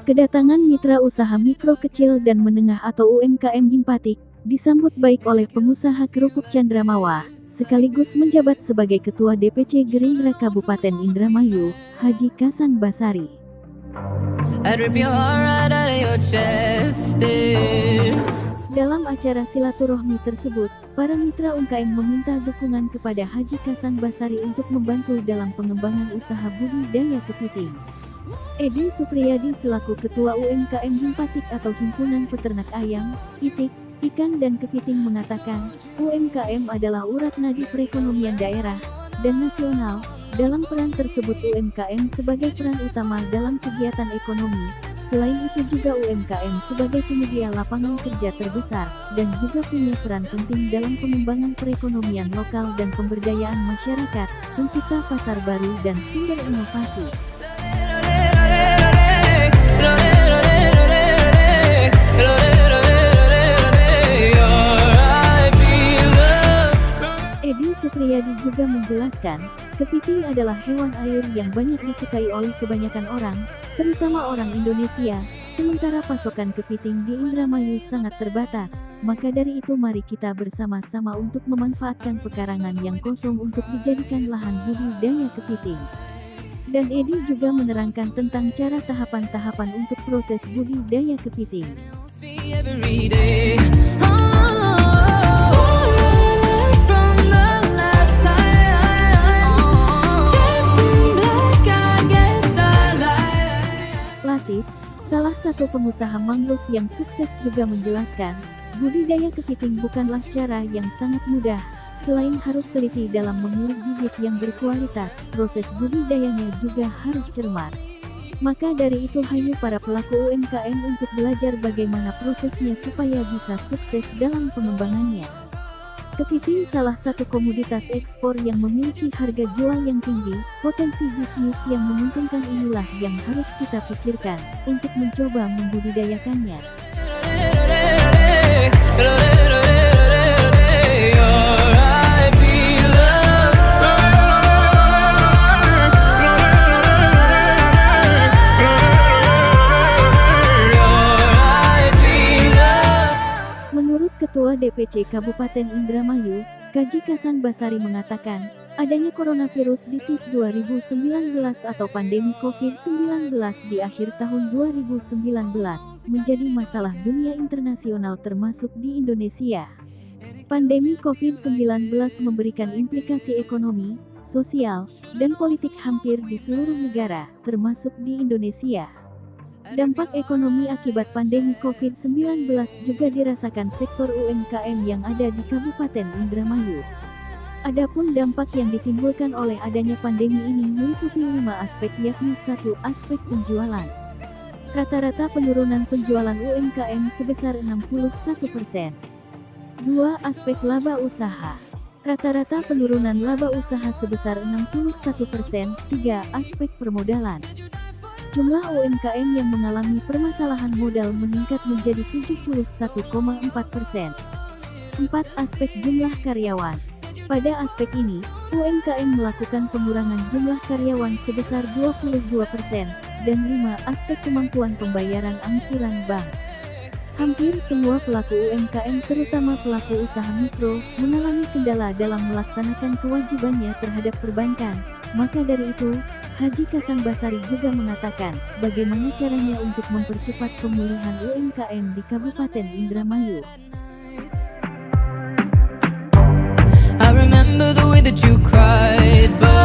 Kedatangan mitra usaha mikro kecil dan menengah atau UMKM Himpatik disambut baik oleh pengusaha kerupuk Candramawa, sekaligus menjabat sebagai Ketua DPC Gerindra Kabupaten Indramayu, Haji Kasan Basari. Dalam acara silaturahmi tersebut, para mitra UMKM meminta dukungan kepada Haji Kasan Basari untuk membantu dalam pengembangan usaha budidaya kepiting. Edi Supriyadi selaku Ketua UMKM Himpatik atau Himpunan Peternak Ayam, Itik, Ikan dan Kepiting mengatakan, UMKM adalah urat nadi perekonomian daerah dan nasional. Dalam peran tersebut UMKM sebagai peran utama dalam kegiatan ekonomi. Selain itu juga UMKM sebagai penyedia lapangan kerja terbesar, dan juga punya peran penting dalam pengembangan perekonomian lokal dan pemberdayaan masyarakat, pencipta pasar baru dan sumber inovasi. Edi Supriyadi juga menjelaskan, kepiting adalah hewan air yang banyak disukai oleh kebanyakan orang, terutama orang Indonesia, sementara pasokan kepiting di Indramayu sangat terbatas. Maka dari itu mari kita bersama-sama untuk memanfaatkan pekarangan yang kosong untuk dijadikan lahan budidaya kepiting. Dan Edi juga menerangkan tentang cara tahapan-tahapan untuk proses budidaya kepiting. Latif, salah satu pengusaha mangrove yang sukses juga menjelaskan, budidaya kepiting bukanlah cara yang sangat mudah. Selain harus teliti dalam memilih bibit yang berkualitas, proses budidayanya juga harus cermat. Maka dari itu hayu para pelaku UMKM untuk belajar bagaimana prosesnya supaya bisa sukses dalam pengembangannya. Kepiting salah satu komoditas ekspor yang memiliki harga jual yang tinggi, potensi bisnis yang menguntungkan inilah yang harus kita pikirkan, untuk mencoba membudidayakannya. Ketua DPC Kabupaten Indramayu, Haji Kasan Basari mengatakan, adanya coronavirus disease 2019 atau pandemi COVID-19 di akhir tahun 2019 menjadi masalah dunia internasional termasuk di Indonesia. Pandemi COVID-19 memberikan implikasi ekonomi, sosial, dan politik hampir di seluruh negara, termasuk di Indonesia. Dampak ekonomi akibat pandemi COVID-19 juga dirasakan sektor UMKM yang ada di Kabupaten Indramayu. Adapun dampak yang ditimbulkan oleh adanya pandemi ini meliputi 5 aspek, yakni 1. Aspek penjualan. Rata-rata penurunan penjualan UMKM sebesar 61%. 2. Aspek laba usaha. Rata-rata penurunan laba usaha sebesar 61%. 3. Aspek permodalan. Jumlah UMKM yang mengalami permasalahan modal meningkat menjadi 71,4%. 4. Aspek jumlah karyawan. Pada aspek ini, UMKM melakukan pengurangan jumlah karyawan sebesar 22%. Dan 5. Aspek kemampuan pembayaran angsuran bank. Hampir semua pelaku UMKM terutama pelaku usaha mikro, mengalami kendala dalam melaksanakan kewajibannya terhadap perbankan. Maka dari itu, Haji Kasan Basari juga mengatakan, bagaimana caranya untuk mempercepat pemulihan UMKM di Kabupaten Indramayu. I remember the way that you cried, but